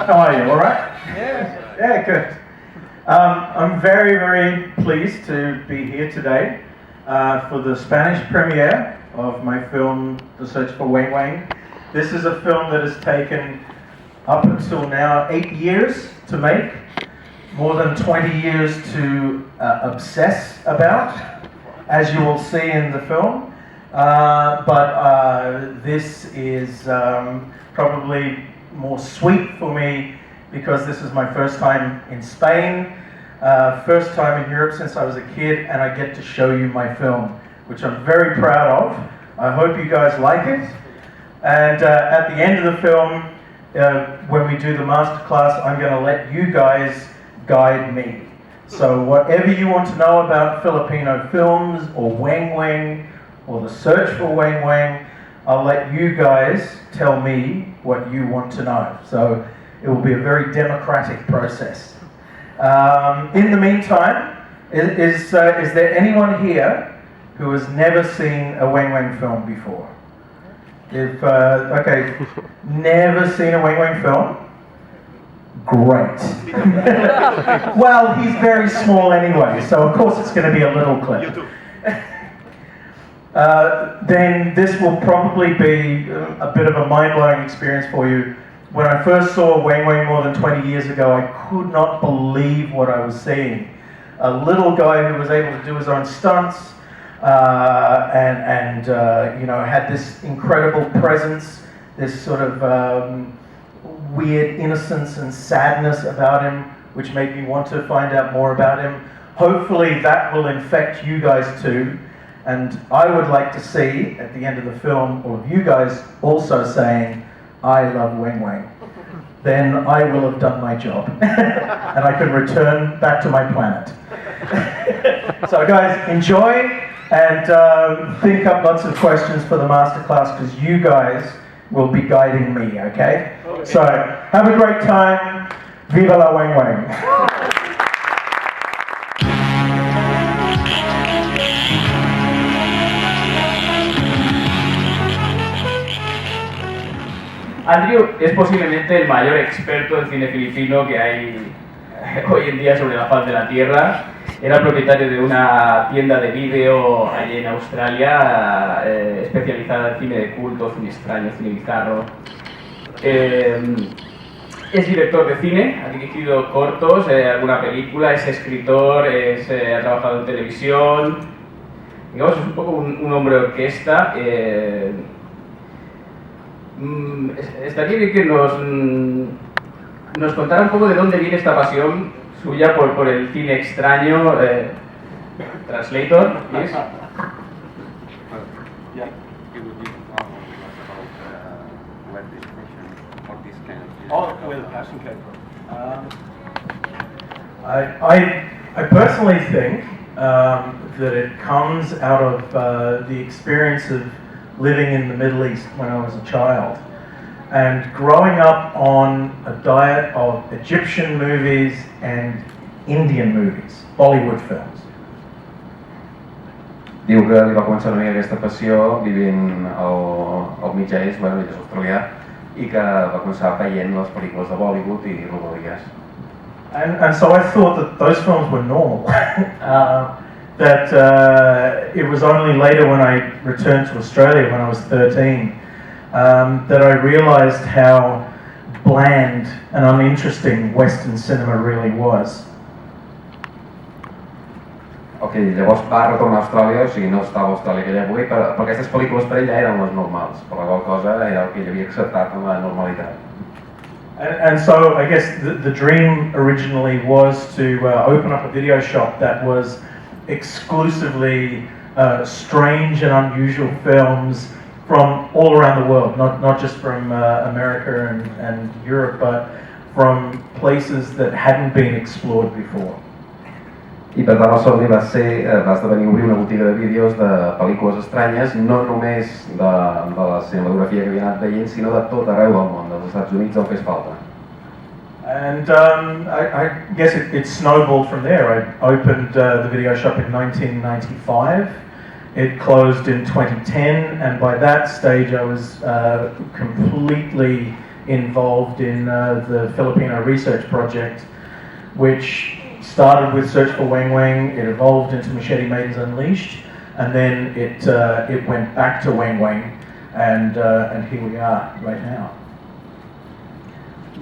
How are you? All right? Yeah, good. I'm very, very pleased to be here today for the Spanish premiere of my film, The Search for Wang Wang. This is a film that has taken up until now 8 years to make, more than 20 years to obsess about, as you will see in the film. But this is probably more sweet for me because this is my first time in Spain, first time in Europe since I was a kid, and I get to show you my film, which I'm very proud of. I hope you guys like it. And at the end of the film, when we do the masterclass, I'm going to let you guys guide me. So whatever you want to know about Filipino films or Wang Wang or the search for Wang Wang, I'll let you guys tell me what you want to know. So it will be a very democratic process. In the meantime, is there anyone here who has never seen a Wang Wang film before? If okay, never seen a Wang Wang film? Great. Well, he's very small anyway, so of course it's going to be a little clip. Then this will probably be a bit of a mind-blowing experience for you. When I first saw Wang Wang more than 20 years ago, I could not believe what I was seeing. A little guy who was able to do his own stunts and you know, had this incredible presence, this sort of weird innocence and sadness about him, which made me want to find out more about him. Hopefully that will infect you guys too. And I would like to see, at the end of the film, all of you guys also saying, "I love Wang Wang." Then I will have done my job. And I can return back to my planet. So guys, enjoy and think up lots of questions for the masterclass, because you guys will be guiding me, okay? So, have a great time. Viva la Wang Wang. Andrew es posiblemente el mayor experto en cine filipino que hay hoy en día sobre la faz de la Tierra. Era propietario de una tienda de vídeo allí en Australia, especializada en cine de culto, cine extraño, cine bizarro. Es director de cine, ha dirigido cortos, alguna película, es escritor, ha trabajado en televisión. Digamos, es un poco un hombre orquesta. Estaría bien que nos contara un poco de dónde viene esta pasión suya por el cine extraño. Translator, please. Oh, well, okay. I personally think that it comes out of the experience of living in the Middle East when I was a child, and growing up on a diet of Egyptian movies and Indian movies, Bollywood films. Diu que li va començar una mica aquesta passió vivint al Mig Est, bueno, ell és australià, i que va començar veient les pel·lícules de Bollywood i rodalies. And so I thought that those films were normal. That it was only later when I returned to Australia when I was 13 that I realised how bland and uninteresting Western cinema really was. Ok, llavors va retornar a Austràlia, o sigui, no estava a Austràlia aquella època, però aquestes pel·lícules per ell ja eren les normals, per la qual cosa era el que ell havia acceptat amb la normalitat. And so I guess the dream originally was to open up a video shop that was exclusively strange and unusual films from all around the world, not just from America and Europe, but from places that hadn't been explored before. I per tant el somni va esdevenir obrir una botiga de vídeos de pel·lícules estranyes, no només de la cinematografia que havia anat veient, sinó de tot arreu del món, dels Estats Units, el que es falta. And I guess it snowballed from there. I opened the video shop in 1995. It closed in 2010, and by that stage I was completely involved in the Filipino research project, which started with Search for Weng Weng. It evolved into Machete Maidens Unleashed, and then it went back to Weng Weng, and here we are right now.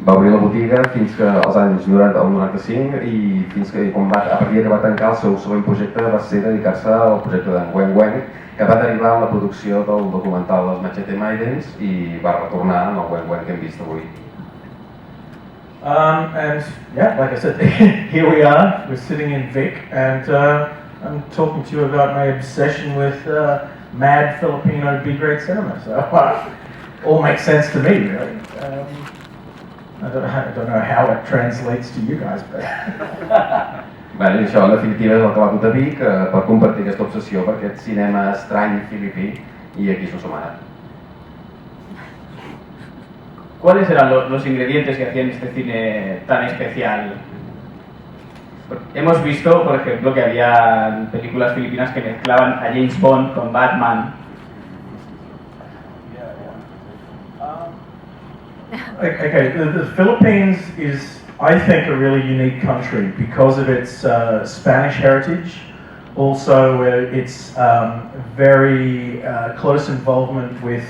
Va obrir la botiga fins que als anys 90 o 95 i fins que a partir que va tancar el seu següent projecte va ser dedicar-se al projecte de Weng Weng, que va derivar en la producció del documental dels Machete Maidens i va retornar en el Weng Weng que hem vist avui. And yeah, like I said, here we are. We're sitting in Vic, and I'm talking to you about my obsession with mad Filipino B-grade cinema. So all makes sense to me, really. I don't know how it translates to you guys, but... Bé, i això en definitiva és el que va dut a Vic per compartir aquesta obsessió per aquest cinema estrany filipí i aquí s'ho som ara. ¿Cuáles eran los ingredientes que hacían este cine tan especial? Hemos visto, por ejemplo, que había películas filipinas que mezclaban a James Bond con Batman. Okay, the Philippines is, I think, a really unique country because of its Spanish heritage, also its very close involvement with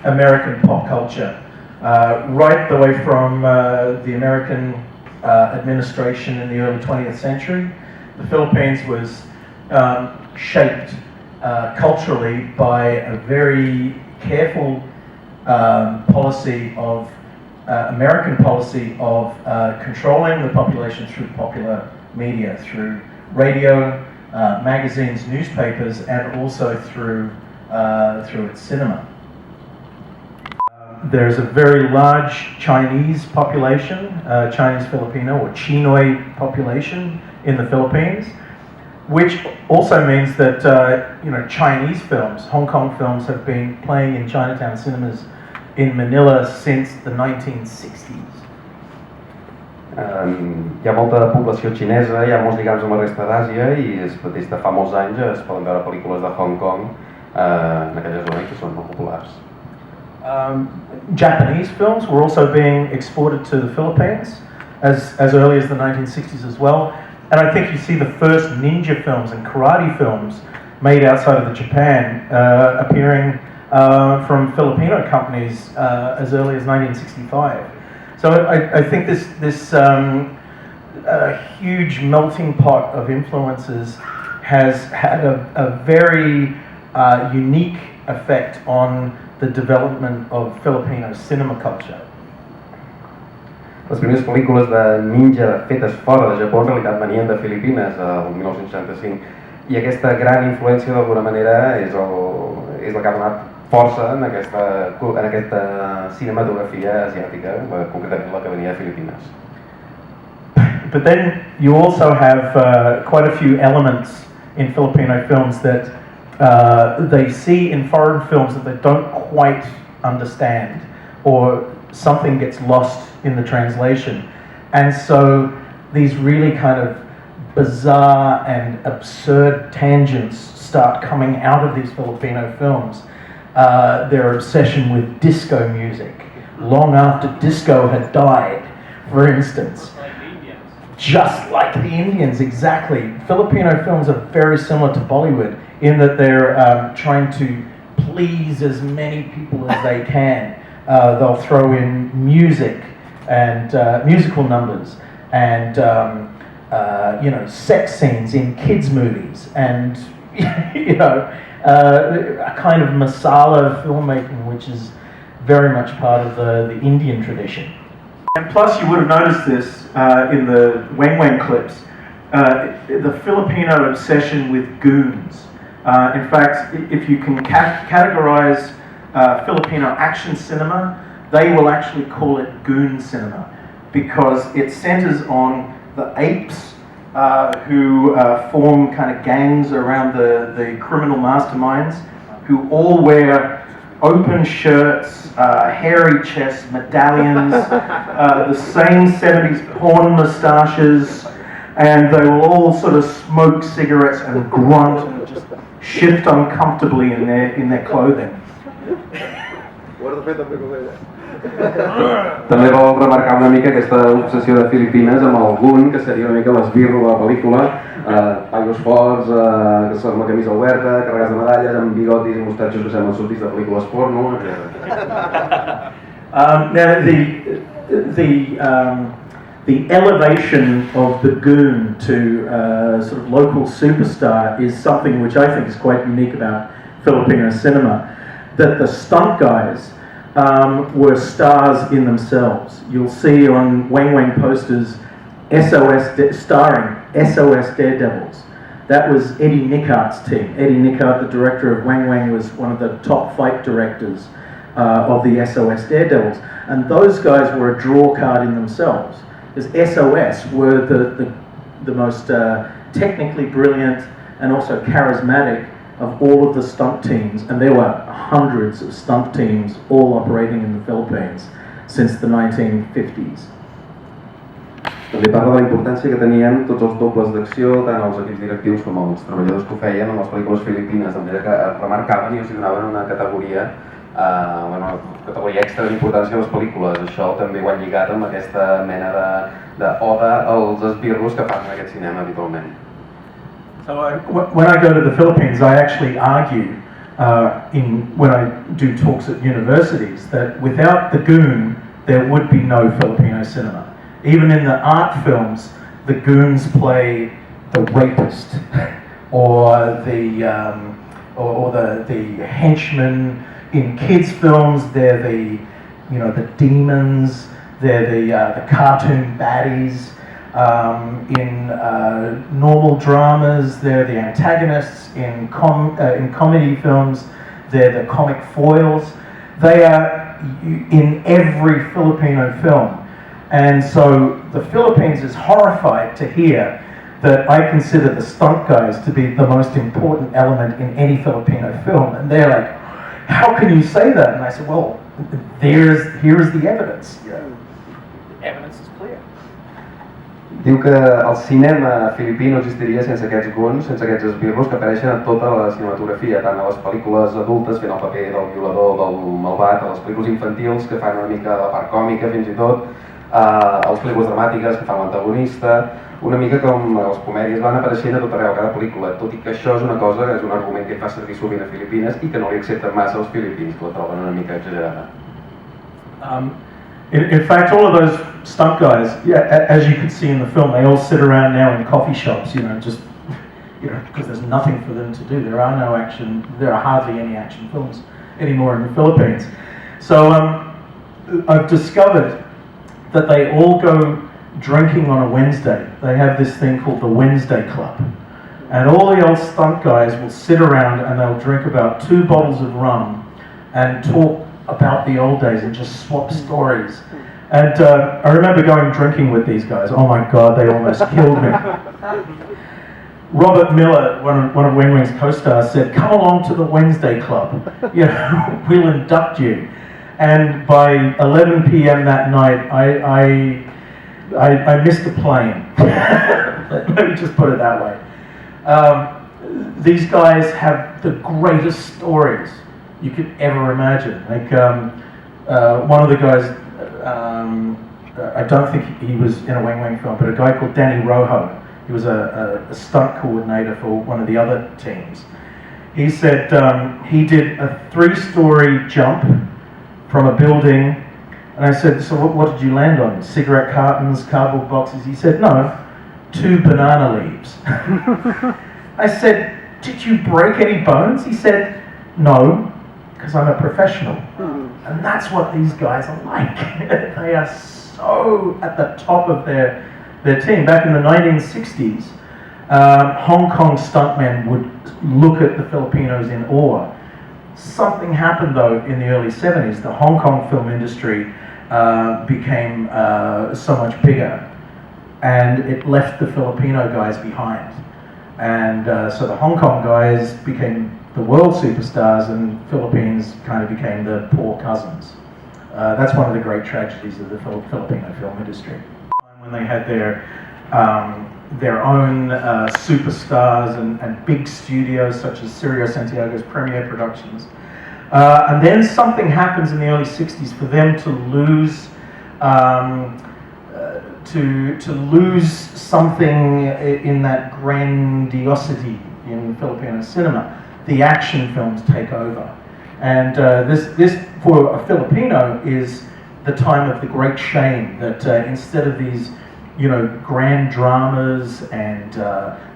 American pop culture. Right the way from the American administration in the early 20th century, the Philippines was shaped culturally by a very careful policy of American policy of controlling the population through popular media, through radio, magazines, newspapers, and also through its cinema. There's a very large Chinese population, Chinese Filipino or Chinoy population in the Philippines, which also means that Chinese films, Hong Kong films, have been playing in Chinatown cinemas in Manila since the 1960s. Hi ha molta població xinesa, hi ha molts lligams amb la resta d'Àsia i des de fa molts anys es poden veure pel·lícules de Hong Kong en aquella zona que són molt populars. Japanese films were also being exported to the Philippines as early as the 1960s as well. And I think you see the first ninja films and karate films made outside of Japan appearing from Filipino companies as early as 1965. So I think this huge melting pot of influences has had a very unique effect on the development of Filipino cinema culture. Les primeres pel·lícules de ninja fetes fora de Japó en realitat venien de Filipines el 1965 i aquesta gran influència d'alguna manera és la que ha donat força en aquesta cinematografia asiàtica, concretament la que venia de Filipines. But then you also have quite a few elements in Filipino films that they see in foreign films that they don't quite understand, or something gets lost in the translation. And so these really kind of bizarre and absurd tangents start coming out of these Filipino films. Their obsession with disco music, long after disco had died, for instance. Just like the Indians, exactly. Filipino films are very similar to Bollywood in that they're trying to please as many people as they can. They'll throw in music and musical numbers and sex scenes in kids' movies and a kind of masala filmmaking, which is very much part of the Indian tradition. And plus, you would have noticed this in the Weng Weng clips, the Filipino obsession with goons. In fact, if you can categorize Filipino action cinema, they will actually call it goon cinema because it centers on the apes who form kind of gangs around the criminal masterminds who all wear open shirts, hairy chests, medallions, the same 70s porn moustaches, and they will all sort of smoke cigarettes and grunt and just shift uncomfortably in their clothing. Ho has de fer també com ella. També vol remarcar una mica aquesta obsessió de Filipines amb el gun, que seria una mica l'esbirro de la pel·lícula, tallos forts, que són la camisa oberta, carregats de medalles, amb bigotis i mostatxos que semblen sortits de pel·lícules porno, etc. Now the elevation of the goon to sort of local superstar is something which I think is quite unique about Filipino cinema. That the stunt guys were stars in themselves. You'll see on Wang Wang posters starring SOS Daredevils. That was Eddie Nickart's team. Eddie Nickart, the director of Wang Wang, was one of the top fight directors of the SOS Daredevils. And those guys were a draw card in themselves. Because SOS were the most technically brilliant and also charismatic of all of the stunt teams, and there were hundreds of stunt teams all operating in the Philippines since the 1950s. També parla de la importància que tenien tots els dobles d'acció, tant els equips directius com els treballadors que ho feien en les pel·lícules filipines, de manera que remarcaven i els donaven una categoria, categoria extra d'importància a les pel·lícules. Això també ho han lligat amb aquesta mena d'oda als esbirros que fan en aquest cinema habitualment. So when I go to the Philippines, I actually argue when I do talks at universities that without the goon, there would be no Filipino cinema. Even in the art films, the goons play the rapist or the henchman. In kids' films, they're the demons. They're the cartoon baddies. In normal dramas, they're the antagonists. In comedy films, they're the comic foils. They are in every Filipino film. And so the Philippines is horrified to hear that I consider the stunt guys to be the most important element in any Filipino film. And they're like, how can you say that? And I said, well, here is the evidence. Yeah. The evidence is clear. Diu que el cinema filipí no existiria sense aquests guns, sense aquests esbirros que apareixen a tota la cinematografia, tant a les pel·lícules adultes fent el paper del violador, del malvat, a les pel·lícules infantils que fan una mica de part còmica fins i tot, a les pel·lícules dramàtiques que fan l'antagonista, una mica com les comèdies van apareixent a tot arreu, a cada pel·lícula, tot i que això és una cosa, és un argument que fa servir sovint a Filipines i que no li accepten massa els filipins, que la troben una mica exagerada. In fact, all of those stunt guys, as you could see in the film, they all sit around now in coffee shops, because there's nothing for them to do. There are hardly any action films anymore in the Philippines. So I've discovered that they all go drinking on a Wednesday. They have this thing called the Wednesday Club. And all the old stunt guys will sit around and they'll drink about 2 bottles of rum and talk about the old days and just swap stories. And I remember going drinking with these guys. Oh my God, they almost killed me. Robert Miller, one of Wang Wang's co-stars, said, "Come along to the Wednesday Club. We'll induct you." And by 11 p.m. that night, I missed the plane. Let me just put it that way. These guys have the greatest stories you could ever imagine. Like one of the guys, I don't think he was in a Wang Wang film, but a guy called Danny Rojo. He was a stunt coordinator for one of the other teams. He said he did a 3-story jump from a building, and I said, "So what did you land on? Cigarette cartons, cardboard boxes?" He said, "No, 2 banana leaves." I said, "Did you break any bones?" He said, "No, because I'm a professional." And that's what these guys are like. They are so at the top of their team. Back in the 1960s, Hong Kong stuntmen would look at the Filipinos in awe. Something happened though in the early 70s. The Hong Kong film industry became so much bigger, and it left the Filipino guys behind. And so the Hong Kong guys became the world superstars, and Philippines kind of became the poor cousins. That's one of the great tragedies of the Filipino film industry. When they had their own superstars and big studios such as Sirio Santiago's Premiere Productions, And then something happens in the early 60s for them to lose to lose something in that grandiosity in Filipino cinema. The action films take over. And this for a Filipino is the time of the great shame, that instead of these, grand dramas and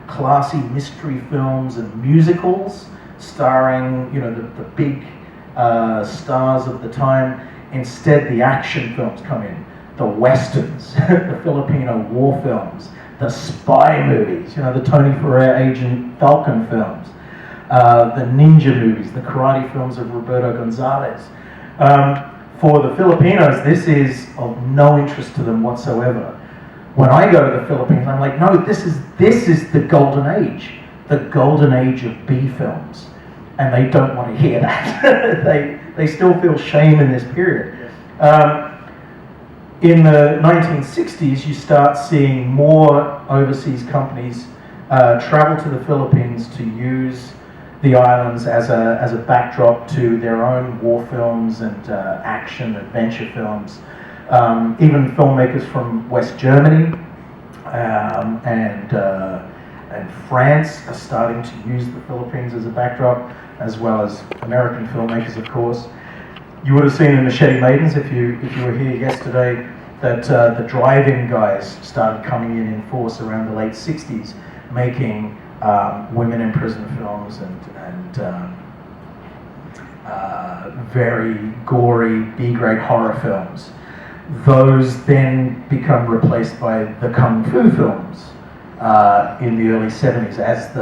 classy mystery films and musicals starring, the big stars of the time, instead the action films come in. The westerns, the Filipino war films, the spy movies, the Tony Ferrer Agent Falcon films, the ninja movies, the karate films of Roberto Gonzalez. For the Filipinos, this is of no interest to them whatsoever. When I go to the Philippines, I'm like, no, this is the golden age of B films, and they don't want to hear that. they still feel shame in this period. In the 1960s, you start seeing more overseas companies travel to the Philippines to use the islands as a backdrop to their own war films and action adventure films. Even filmmakers from West Germany and France are starting to use the Philippines as a backdrop, as well as American filmmakers, of course. You would have seen in Machete Maidens, if you were here yesterday, that the drive-in guys started coming in force around the late 60s, making women in prison films and very gory B-grade horror films. Those then become replaced by the kung fu films in the early 70s as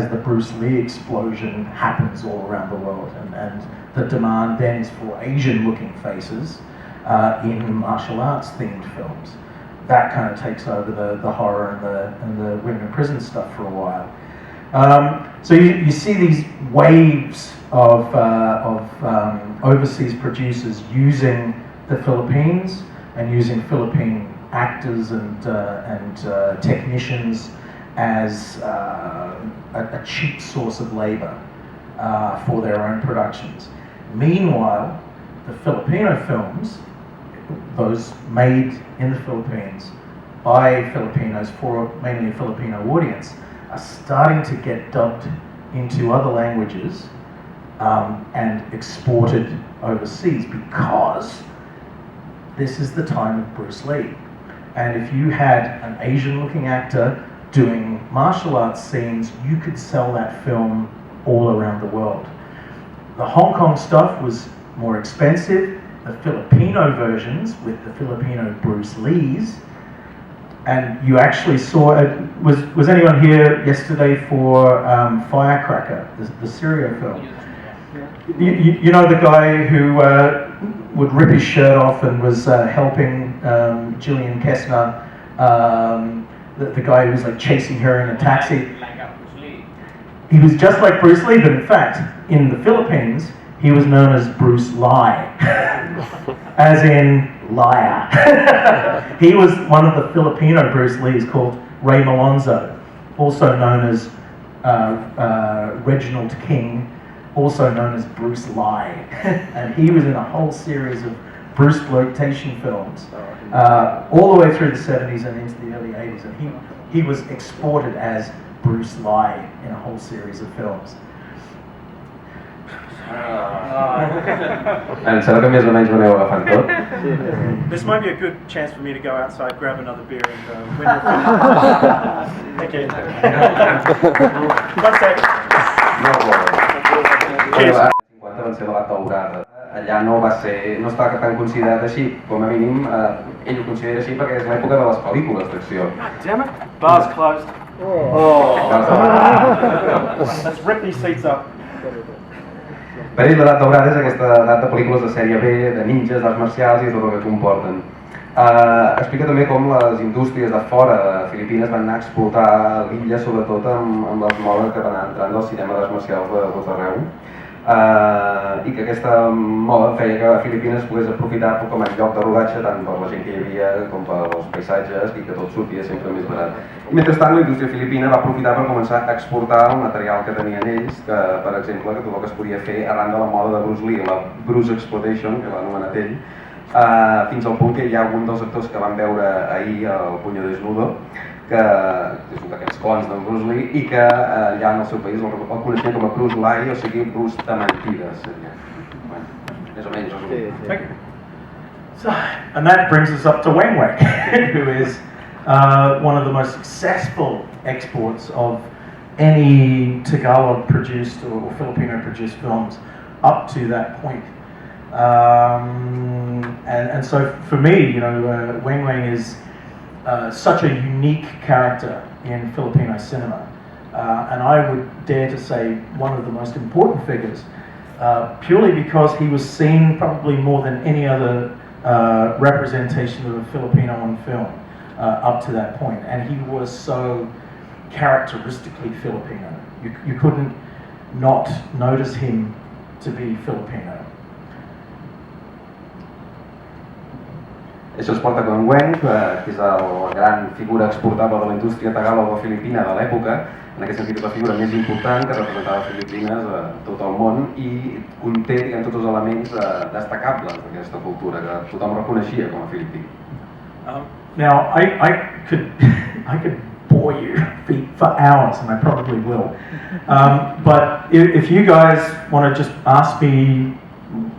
the Bruce Lee explosion happens all around the world, and the demand then is for Asian-looking faces in martial arts themed films. That kind of takes over the horror and the women in prison stuff for a while. So you see these waves of overseas producers using the Philippines and using Philippine actors and technicians as a cheap source of labor for their own productions. Meanwhile, the Filipino films, those made in the Philippines by Filipinos for mainly a Filipino audience, are starting to get dubbed into other languages and exported overseas, because this is the time of Bruce Lee. And if you had an Asian-looking actor doing martial arts scenes, you could sell that film all around the world. The Hong Kong stuff was more expensive. The Filipino versions with the Filipino Bruce Lees, and you actually saw it. Was anyone here yesterday for Firecracker, the Syria film? You know the guy who would rip his shirt off and was helping Gillian Kessner, the guy who was like chasing her in a taxi. He was just like Bruce Lee, but in fact, in the Philippines, he was known as Bruce Lie, as in liar. He was one of the Filipino Bruce Lees called Ray Malonzo, also known as Reginald King, also known as Bruce Lie. And he was in a whole series of Bruce-exploitation films, all the way through the 70s and into the early 80s. And he was exported as Bruce Lie in a whole series of films. Em sembla que més o menys ho aneu agafant tot. This might be a good chance for me to go outside, grab another beer, and win your Thank you. One sec. Cheers. 50 van ser l'edat daurada. Allà no està tan considerat així, com a mínim ell ho considera així perquè és l'època de les pel·lícules d'acció. Damn it, bar's closed. Let's rip these seats up. Per ell l'edat daurada és aquesta edat de pel·lícules de sèrie B, de ninjas, d'arts marcials i tot el que comporten. Explica també com les indústries de fora de Filipines van anar a explotar l'illa, sobretot amb les modes que van anar entrant del cinema d'arts marcials de tot arreu. i que aquesta moda feia que Filipines pogués aprofitar com a lloc de rodatge tant per la gent que hi havia com per els paisatges i que tot sortia sempre més barat. I mentrestant la indústria filipina va aprofitar per començar a exportar el material que tenien ells, que per exemple que tot el que es podia fer arran de la moda de Bruce Lee, la Bruce Exploitation, que l'ha anomenat ell, fins al punt que hi ha algun dels actors que van veure ahir el Puño Desnudo, que és un d'aquests clons d'en Bruce Lee i que allà en el seu país el coneixien com a Bruce Lee, o sigui Bruce de mentides. Bueno, més o menys resumit. So, and that brings us up to Wang Wang, who is one of the most successful exports of any Tagalog produced or Filipino produced films up to that point. And so for me, you know, Wang Wang is such a unique character in Filipino cinema, and I would dare to say one of the most important figures, purely because he was seen probably more than any other representation of a Filipino on film up to that point, and he was so characteristically Filipino. You couldn't not notice him to be Filipino. Això es porta com Wang, que és la gran figura exportable de la indústria tagalog o filipina de l'època, en aquest sentit és la figura més important que representava Filipines a tot el món i conté tots els elements destacables d'aquesta cultura que tothom reconeixia com a filipí. Now, I could bore you for hours, and I probably will. But if you guys want to just ask me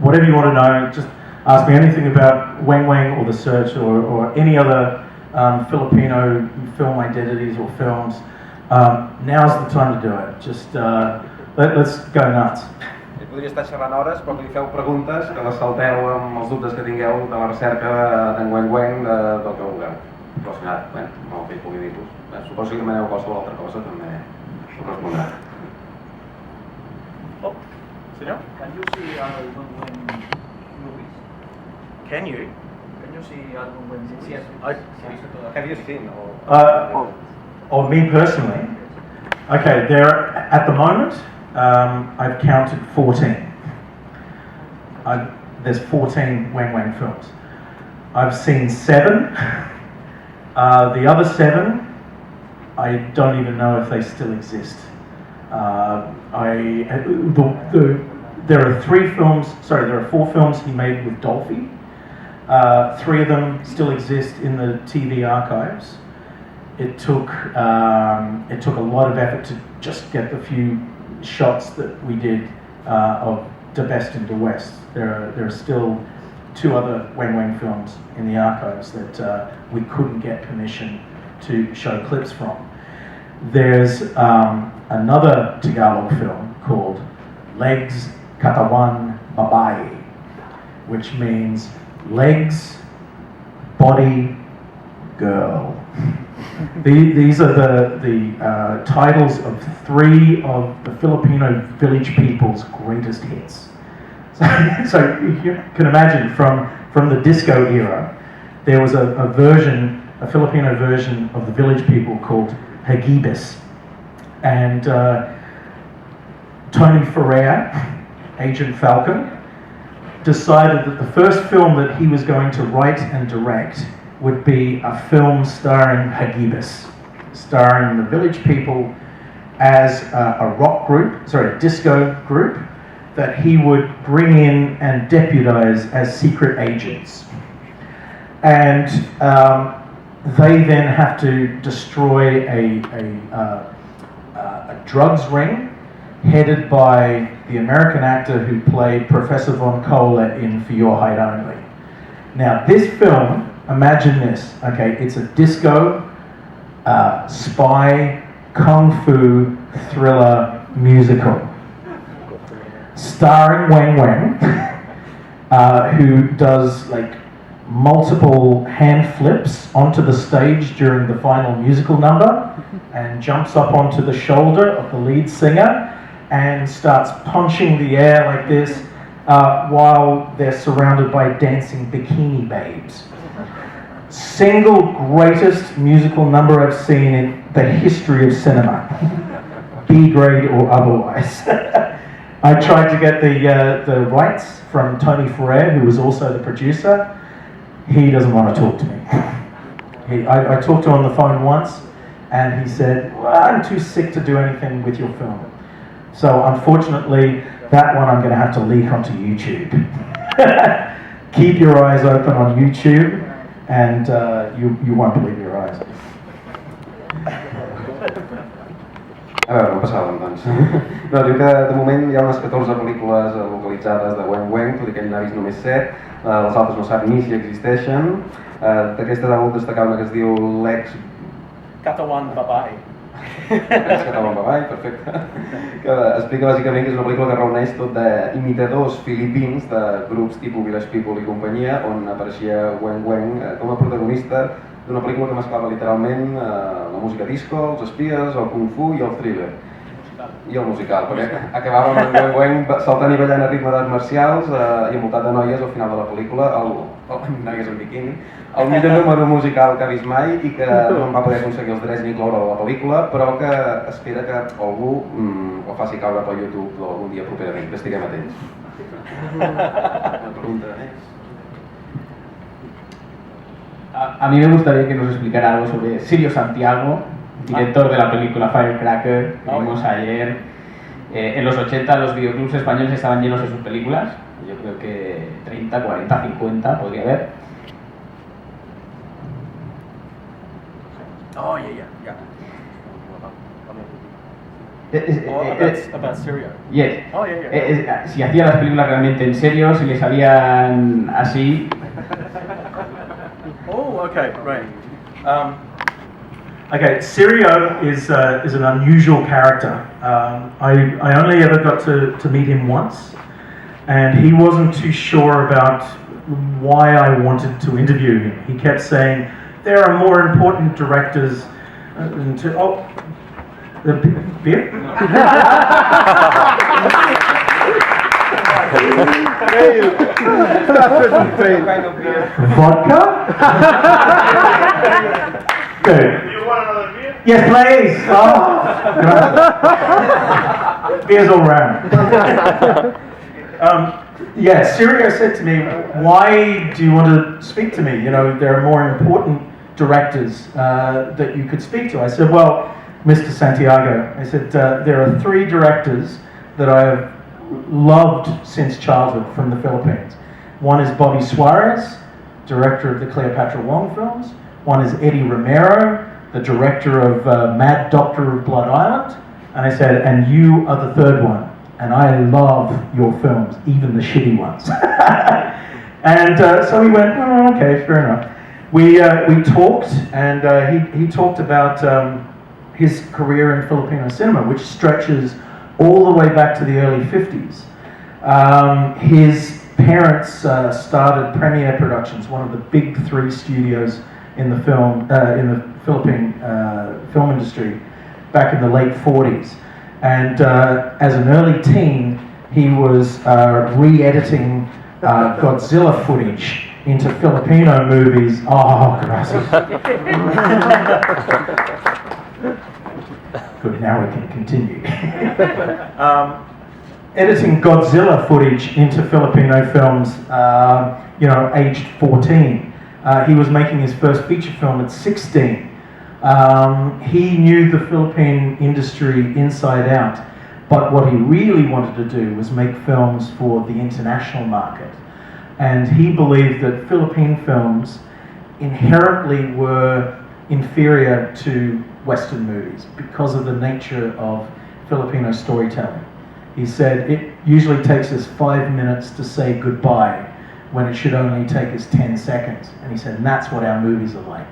whatever you want to know, just ask me anything about Wang Wang or The Search or any other Filipino film identities or films, now's the time to do it. Just let's go nuts. Podria estar xerrant hores, però que li feu preguntes, que les salteu amb els dubtes que tingueu de la recerca d'en Wang Wang, del que vulgueu. Relacionat, bé, amb el que hi pugui dir-vos. Suposo que demaneu qualsevol altra cosa, també us respondrà. Oh, senyor? Can you see album when movies? Can you? Can you see album when movies? Yes. Have you seen? Or me personally? Okay, there at the moment, I've counted 14. There's 14 Wang Wang films. I've seen 7. The other 7, I don't even know if they still exist. There are 4 films he made with Dolphy. 3 of them still exist in the TV archives. It took a lot of effort to just get the few shots that we did of De Best and De West. There are still 2 other Wang Wang films in the archives that we couldn't get permission to show clips from. There's another Tagalog film called Legs Katawan Babae, which means legs, body, girl. These are the titles of 3 of the Filipino village people's greatest hits. So you can imagine from the disco era, there was a Filipino version of the village people called Hagibis. And Tony Ferrer, Agent Falcon, decided that the first film that he was going to write and direct would be a film starring Hagibis, starring the village people as a disco group that he would bring in and deputize as secret agents. And they then have to destroy a drugs ring headed by the American actor who played Professor Von Kohler in For Your Height Only. Now this film, imagine this, okay, it's a disco, spy, kung fu, thriller musical. Starring Wang Wang, who does like multiple hand flips onto the stage during the final musical number and jumps up onto the shoulder of the lead singer and starts punching the air like this while they're surrounded by dancing bikini babes. Single greatest musical number I've seen in the history of cinema, B grade or otherwise. I tried to get the rights from Tony Ferrer, who was also the producer. He doesn't want to talk to me. I talked to him on the phone once, and he said, well, I'm too sick to do anything with your film. So unfortunately, that one I'm going to have to leak onto YouTube. Keep your eyes open on YouTube, and you won't believe your eyes. A veure, no passàvem, doncs. No, diu que de moment hi ha unes 14 pel·lícules localitzades de Weng Weng, tot i que ell n'ha vist només 7, les altres no sap ni si existeixen. D'aquestes ha volgut destacar una que es diu l'ex... Katawan Babai. Katawan Babai, perfecte. Que explica bàsicament que és una pel·lícula que reuneix tot d'imitadors filipins de grups tipus Village People i companyia, on apareixia Weng Weng com a protagonista d'una pel·lícula que mesclava literalment la música disco, els espies, el kung fu i el thriller. I el musical, perquè acabava amb Weng Weng saltant i ballant a ritme d'arts marcials i envoltat de noies al final de la pel·lícula, noies en biquini, el millor número musical que ha vist mai i que no en va poder aconseguir els drets ni incloure a la pel·lícula, però que espera que algú ho faci caure per YouTube algun dia properament, que estiguem atents. Una pregunta més? A mí me gustaría que nos explicara algo sobre Sirio Santiago, director de la película Firecracker, que vimos ayer. En los 80 los videoclubs españoles estaban llenos de sus películas, yo creo que 30, 40, 50 podría haber. Oh, yeah. About Syria. Yes. Oh, yeah. Si hacía las películas realmente en serio, si les salían así. Oh, okay, right. Okay, Sirio is an unusual character. I only ever got to meet him once, and he wasn't too sure about why I wanted to interview him. He kept saying, there are more important directors than to... Oh, the beer? Vodka? Good. Do you want another beer? Yes, please. Oh, beers all round. Sirio said to me, why do you want to speak to me? You know, there are more important directors that you could speak to. I said, well, Mr. Santiago, I said, there are 3 directors that I have loved since childhood from the Philippines. One is Bobby Suarez, director of the Cleopatra Wong films. One is Eddie Romero, the director of Mad Doctor of Blood Island. And I said, and you are the 3rd one. And I love your films, even the shitty ones. And so we went, oh, okay, fair enough. We talked, and he talked about his career in Filipino cinema, which stretches all the way back to the early 50s. His parents started Premiere Productions, one of the big 3 studios in the Philippine film industry back in the late 40s. And as an early teen, he was re-editing Godzilla footage into Filipino movies. Oh, gracias. Good, now we can continue. Editing Godzilla footage into Filipino films, aged 14. He was making his first feature film at 16. He knew the Philippine industry inside out, but what he really wanted to do was make films for the international market. And he believed that Philippine films inherently were inferior to Western movies because of the nature of Filipino storytelling. He said it usually takes us 5 minutes to say goodbye when it should only take us 10 seconds. And he said, and that's what our movies are like.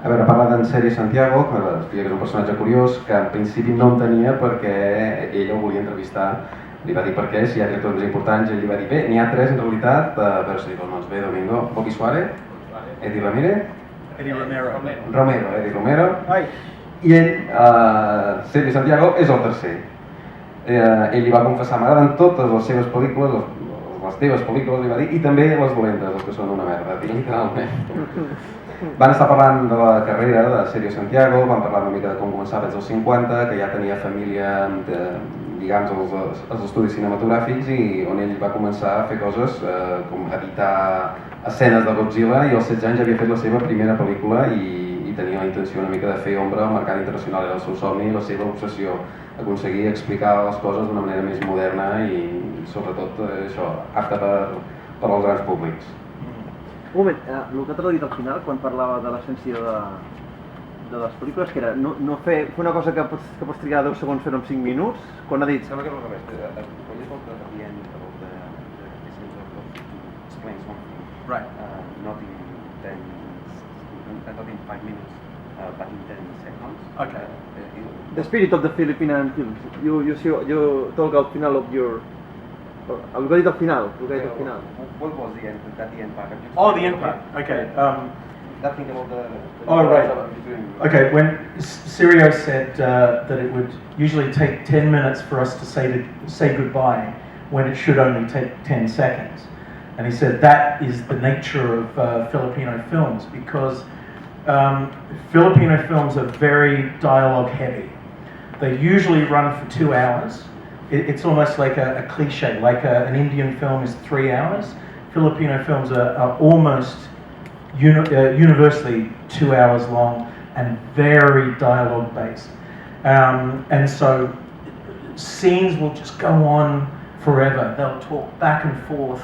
A veure, parla d'en Sirio Santiago, que explica que és un personatge curiós, que en principi no entenia perquè ell el volia entrevistar. Li va dir per què, si hi ha directors més importants, ell li va dir, bé, n'hi ha 3 en realitat, a veure si dic els noms bé, Domingo, Bobby Suárez, Eddie Ramírez, Eddie Romero. Eddie Romero, i ell, Sirio Santiago, és el 3è. Ell li va confessar, m'agraden totes les seves pel·lícules, les teves pel·lícules, li va dir, i també les dolentes, les que són una merda, literalment. Van estar parlant de la carrera de Sergio Santiago, van parlar una mica de com començava des dels 50, que ja tenia família lligant als estudis cinematogràfics i on ell va començar a fer coses com editar escenes de Godzilla i als 16 anys ja havia fet la seva primera pel·lícula i tenia la intenció una mica de fer ombra al mercat internacional, era el seu somni i la seva obsessió, aconseguir explicar les coses d'una manera més moderna i sobretot això, apta per als grans públics. Un moment, el que t'ha dit al final, quan parlava de l'essència de les pel·lícules, que era no fer una cosa que pots trigar 10 segons fer-ho en 5 minuts, quan ha dit... Sembla que és al revés, quan és el que dient de explain something, Right. not in 5 minutes, but in 10 seconds. Okay. The spirit of the Philippine films. You talk al final of your... El que ha dit al final. What was the end part? Oh, the end part. Okay. That thing about the Oh, right. between... Okay, when Sirio said that it would usually take 10 minutes for us to say goodbye when it should only take 10 seconds. And he said that is the nature of Filipino films because Filipino films are very dialogue heavy. They usually run for 2 hours. It's almost like a cliche, like an Indian film is 3 hours. Filipino films are almost universally 2 hours long and very dialogue based. And so scenes will just go on forever. They'll talk back and forth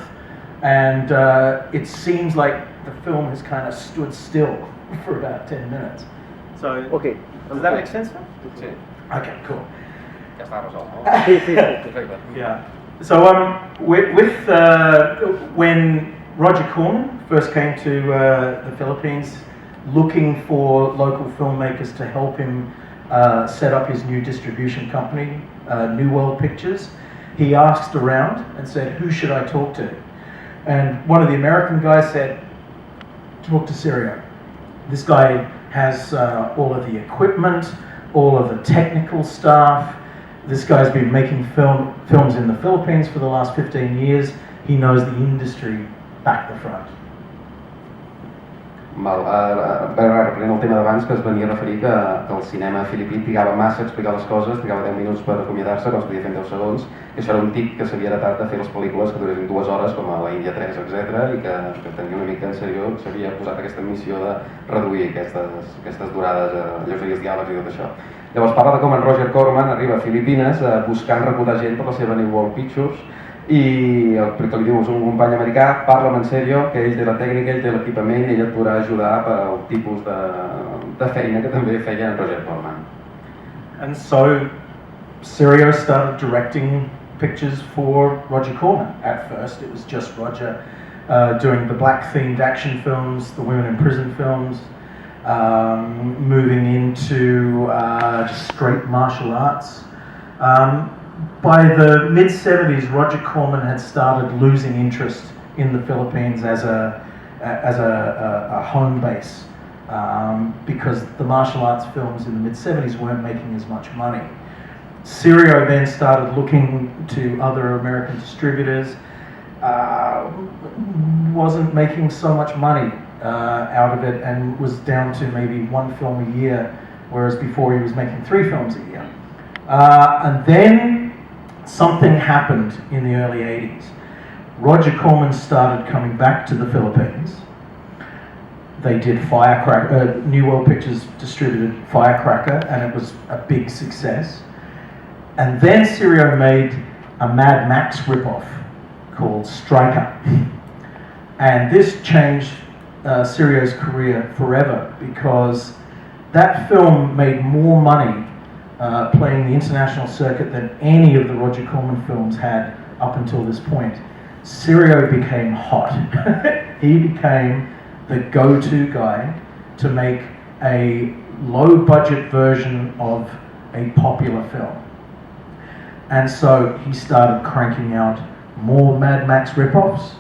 and it seems like the film has kind of stood still for about 10 minutes. So, Okay. does that make sense? Sí, Okay, cool. ja està resolt, no? Sí. Perfecte. Yeah. So when Roger Corman first came to the Philippines, looking for local filmmakers to help him set up his new distribution company, New World Pictures, he asked around and said, "Who should I talk to?" And one of the American guys said, "Talk to Sirio. This guy has all of the equipment, all of the technical staff. This guy's been making films in the Philippines for the last 15 years. He knows the industry back to front." Reprenent el tema d'abans, que es venia a referir que el cinema filipí trigava massa a explicar les coses, trigava 10 minuts per acomiadar-se, quan es podia fer en 10 segons, que això era un tic que s'havia heretat de fer les pel·lícules que duressin 2 hores, com a la Índia 3, etc. I que tenia una mica en sèrio, s'havia posat aquesta missió de reduir aquestes durades, lleugeries diàlegs i tot això. Llavors parla de com en Roger Corman arriba a Filipines buscant reclutar gent per la seva New World Pictures i el que li diu és un company americà, parla'm en sèrio, que ell té la tècnica, ell té l'equipament i ell et podrà ajudar per al tipus de feina que també feia en Roger Corman. And so Sirio started directing pictures for Roger Corman. At first it was just Roger doing the black themed action films, the women in prison films, moving into just straight martial arts. By the mid-70s, Roger Corman had started losing interest in the Philippines as a home base because the martial arts films in the mid-70s weren't making as much money. Sirio then started looking to other American distributors, wasn't making so much money out of it and was down to maybe 1 film a year, whereas before he was making 3 films a year. And then something happened in the early 80s. Roger Corman started coming back to the Philippines. They did Firecracker, New World Pictures distributed Firecracker, and it was a big success. And then Sirio made a Mad Max ripoff called Striker. And this changed Sirio's career forever because that film made more money playing the international circuit than any of the Roger Corman films had up until this point. Sirio became hot. He became the go-to guy to make a low-budget version of a popular film. And so he started cranking out more Mad Max ripoffs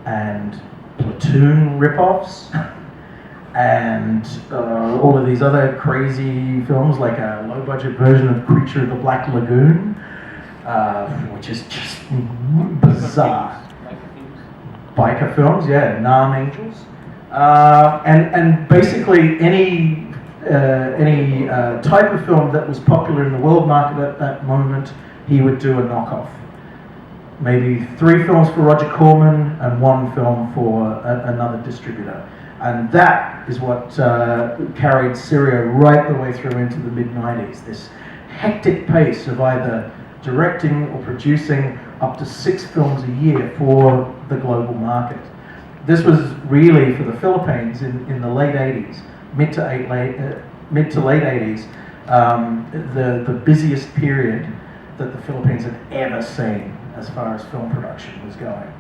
and Platoon ripoffs and all of these other crazy films, like a low-budget version of Creature of the Black Lagoon, which is just bizarre. Biker films, yeah, Nam Angels. And basically any type of film that was popular in the world market at that moment, he would do a knockoff. Maybe 3 films for Roger Corman and 1 film for another distributor. And that is what carried Syria right the way through into the mid-90s. This hectic pace of either directing or producing up to 6 films a year for the global market. This was really, for the Philippines, in the late 80s, mid to late 80s, the busiest period that the Philippines had ever seen as far as film production was going.